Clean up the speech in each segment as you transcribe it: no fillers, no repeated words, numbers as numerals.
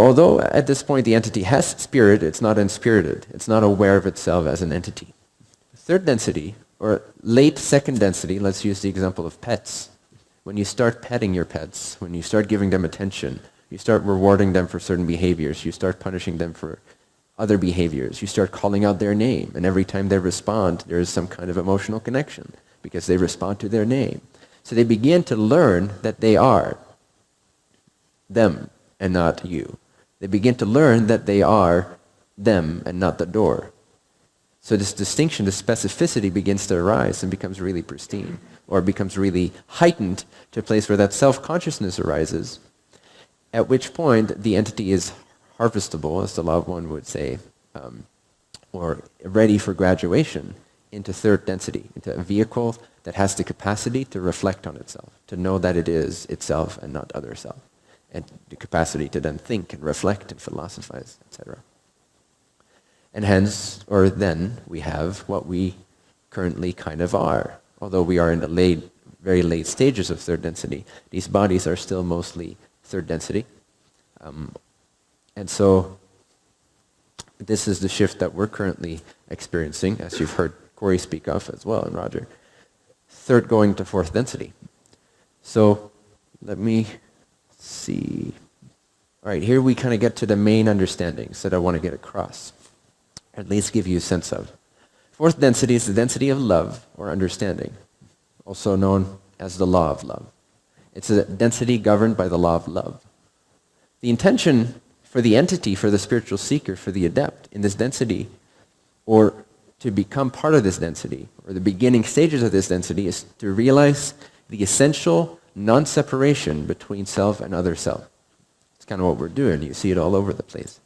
although at this point the entity has spirit, it's not unspirited. It's not aware of itself as an entity. Third density, or late second density, let's use the example of pets. When you start petting your pets, when you start giving them attention, you start rewarding them for certain behaviors, you start punishing them for other behaviors, you start calling out their name, and every time they respond, there is some kind of emotional connection because they respond to their name. So they begin to learn that they are them and not you. They begin to learn that they are them and not the door. So this distinction, this specificity begins to arise and becomes really pristine, or becomes really heightened to a place where that self-consciousness arises, at which point the entity is harvestable, as the law of one would say, or ready for graduation into third density, into a vehicle that has the capacity to reflect on itself, to know that it is itself and not other self, and the capacity to then think and reflect and philosophize, etc. And hence, or then, we have what we currently kind of are. Although we are in the very late stages of third density, these bodies are still mostly third density. And so this is the shift that we're currently experiencing, as you've heard Corey speak of as well, and Roger. Third going to fourth density. So let me see. All right, here we kind of get to the main understandings that I want to get across, or at least give you a sense of. Fourth density is the density of love or understanding, also known as the law of love. It's a density governed by the law of love. The intention for the entity, for the spiritual seeker, for the adept in this density, or to become part of this density, or the beginning stages of this density, is to realize the essential non-separation between self and other self. It's kind of what we're doing. You see it all over the place.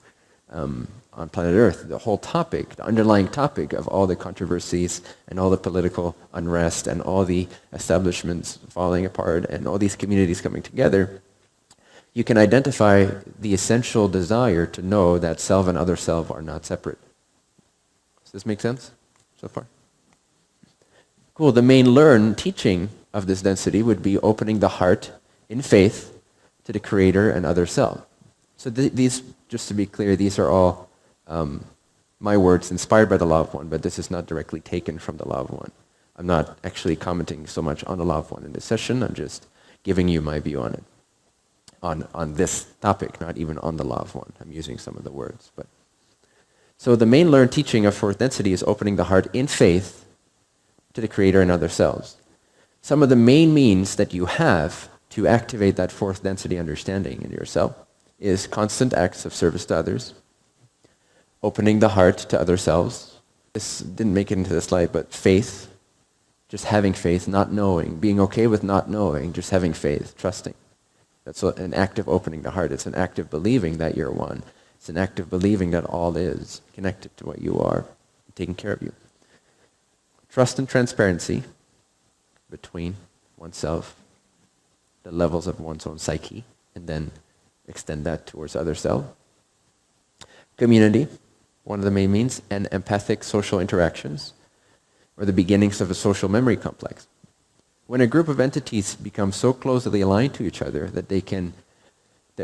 On planet Earth, the whole topic, the underlying topic of all the controversies and all the political unrest and all the establishments falling apart and all these communities coming together, you can identify the essential desire to know that self and other self are not separate. Does this make sense so far? Cool. The main learned teaching of this density would be opening the heart in faith to the Creator and other self. So these, just to be clear, these are all my words inspired by the law of one, but this is not directly taken from the law of one. I'm not actually commenting so much on the law of one in this session. I'm just giving you my view on it, on this topic, not even on the law of one. I'm using some of the words. So the main learned teaching of fourth density is opening the heart in faith to the Creator and other selves. Some of the main means that you have to activate that fourth density understanding in yourself is constant acts of service to others, opening the heart to other selves. This didn't make it into the slide, but faith, just having faith, not knowing, being okay with not knowing, just having faith, trusting. That's an act of opening the heart. It's an act of believing that you're one. It's an act of believing that all is connected to what you are, taking care of you. Trust and transparency between oneself, the levels of one's own psyche, and then extend that towards other self. Community, one of the main means, and empathic social interactions, or the beginnings of a social memory complex. When a group of entities become so closely aligned to each other that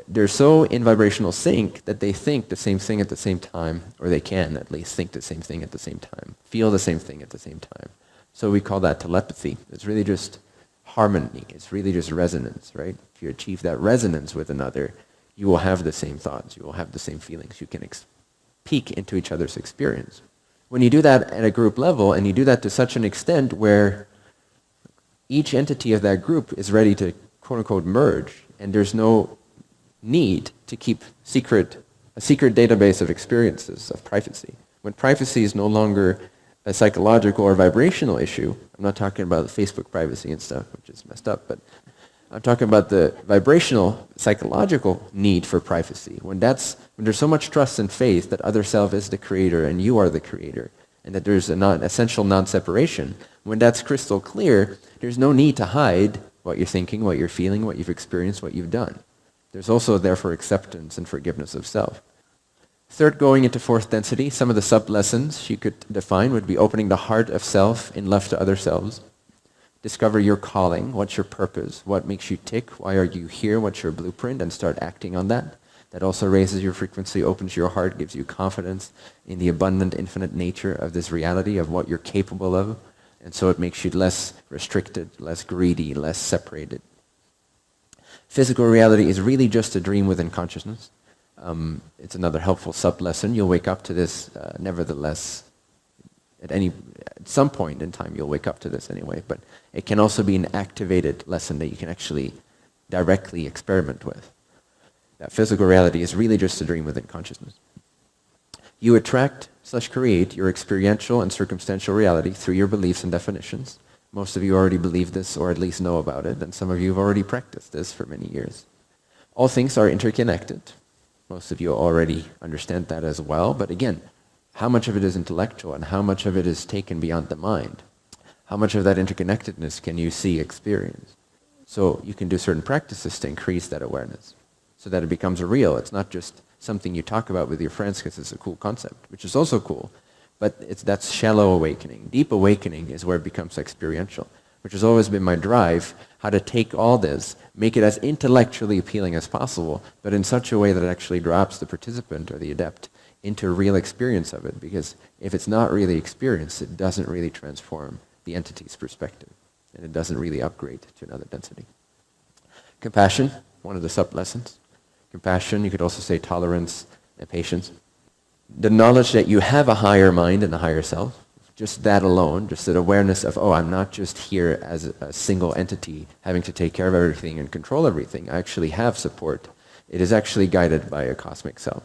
they're so in vibrational sync that they think the same thing at the same time, or they can at least think the same thing at the same time, feel the same thing at the same time. So we call that telepathy. It's really just harmony. It's really just resonance, right? If you achieve that resonance with another, you will have the same thoughts. You will have the same feelings. You can peek into each other's experience. When you do that at a group level, and you do that to such an extent where each entity of that group is ready to quote-unquote merge, and there's no need to keep a secret database of experiences, of privacy. When privacy is no longer a psychological or vibrational issue, I'm not talking about Facebook privacy and stuff, which is messed up, but I'm talking about the vibrational, psychological need for privacy. When there's so much trust and faith that other self is the creator and you are the creator, and that there's an essential non-separation, when that's crystal clear, there's no need to hide what you're thinking, what you're feeling, what you've experienced, what you've done. There's also, therefore, acceptance and forgiveness of self. Third, going into fourth density, some of the sub-lessons you could define would be opening the heart of self in love to other selves. Discover your calling, what's your purpose, what makes you tick, why are you here, what's your blueprint, and start acting on that. That also raises your frequency, opens your heart, gives you confidence in the abundant, infinite nature of this reality, of what you're capable of. And so it makes you less restricted, less greedy, less separated. Physical reality is really just a dream within consciousness. It's another helpful sub-lesson. You'll wake up to this nevertheless. At some point in time, you'll wake up to this anyway. But it can also be an activated lesson that you can actually directly experiment with. That physical reality is really just a dream within consciousness. You attract/create your experiential and circumstantial reality through your beliefs and definitions. Most of you already believe this or at least know about it, and some of you have already practiced this for many years. All things are interconnected. Most of you already understand that as well, but again, how much of it is intellectual and how much of it is taken beyond the mind? How much of that interconnectedness can you see, experience? So you can do certain practices to increase that awareness so that it becomes real. It's not just something you talk about with your friends because it's a cool concept, which is also cool, but that's shallow awakening. Deep awakening is where it becomes experiential, which has always been my drive, how to take all this, make it as intellectually appealing as possible, but in such a way that it actually drops the participant or the adept into a real experience of it, because if it's not really experienced, it doesn't really transform the entity's perspective, and it doesn't really upgrade to another density. Compassion, one of the sub-lessons. Compassion, you could also say tolerance and patience. The knowledge that you have a higher mind and a higher self, just that alone, just that awareness of, oh, I'm not just here as a single entity having to take care of everything and control everything. I actually have support. It is actually guided by a cosmic self.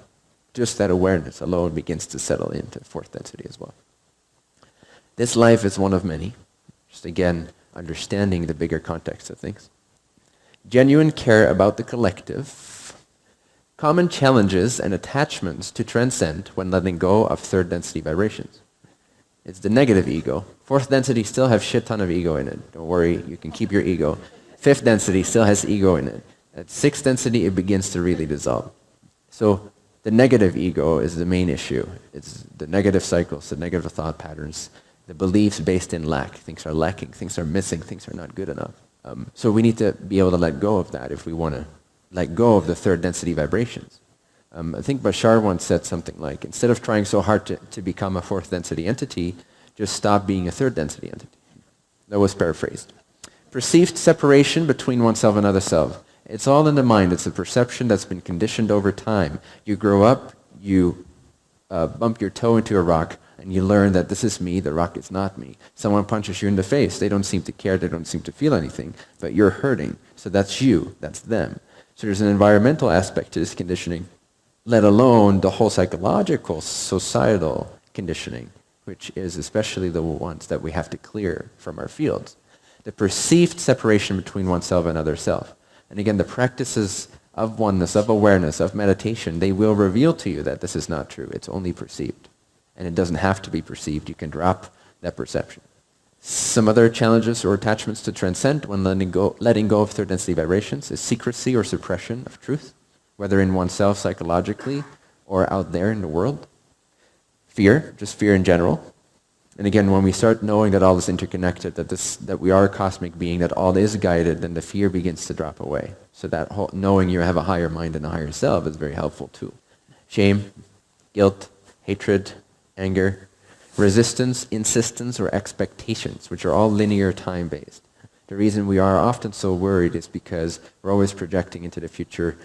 Just that awareness alone begins to settle into fourth density as well. This life is one of many. Just again, understanding the bigger context of things. Genuine care about the collective. Common challenges and attachments to transcend when letting go of third density vibrations. It's the negative ego. Fourth density still has shit ton of ego in it. Don't worry, you can keep your ego. Fifth density still has ego in it. At sixth density, it begins to really dissolve. So the negative ego is the main issue. It's the negative cycles, the negative thought patterns, the beliefs based in lack. Things are lacking, things are missing, things are not good enough. So we need to be able to let go of that if we want to let go of the third density vibrations. I think Bashar once said something like, instead of trying so hard to become a fourth density entity, just stop being a third density entity. That was paraphrased. Perceived separation between oneself and other self. It's all in the mind. It's a perception that's been conditioned over time. You grow up, you bump your toe into a rock, and you learn that this is me, the rock is not me. Someone punches you in the face. They don't seem to care, they don't seem to feel anything, but you're hurting. So that's you, that's them. So there's an environmental aspect to this conditioning, let alone the whole psychological, societal conditioning, which is especially the ones that we have to clear from our fields. The perceived separation between oneself and other self. And again, the practices of oneness, of awareness, of meditation, they will reveal to you that this is not true. It's only perceived. And it doesn't have to be perceived. You can drop that perception. Some other challenges or attachments to transcend when letting go of third density vibrations is secrecy or suppression of truth, whether in oneself psychologically or out there in the world. Fear, just fear in general. And again, when we start knowing that all is interconnected, that we are a cosmic being, that all is guided, then the fear begins to drop away. So that whole knowing you have a higher mind and a higher self is very helpful too. Shame, guilt, hatred, anger, resistance, insistence, or expectations, which are all linear time-based. The reason we are often so worried is because we're always projecting into the future.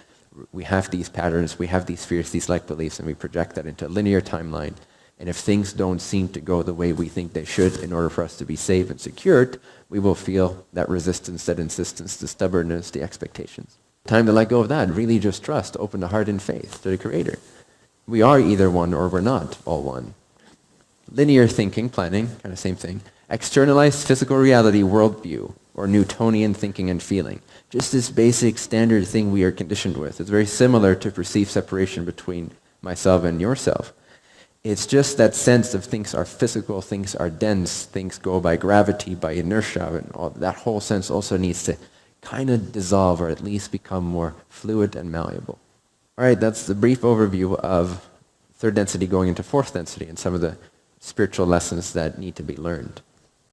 We have these patterns, we have these fears, these like beliefs, and we project that into a linear timeline. And if things don't seem to go the way we think they should in order for us to be safe and secured, we will feel that resistance, that insistence, the stubbornness, the expectations. Time to let go of that. Really just trust, open the heart in faith to the Creator. We are either one or we're not all one. Linear thinking, planning, kind of same thing. Externalized physical reality worldview, or Newtonian thinking and feeling. Just this basic standard thing we are conditioned with. It's very similar to perceived separation between myself and yourself. It's just that sense of things are physical, things are dense, things go by gravity, by inertia, and all that whole sense also needs to kind of dissolve or at least become more fluid and malleable. All right, that's the brief overview of third density going into fourth density and some of the spiritual lessons that need to be learned.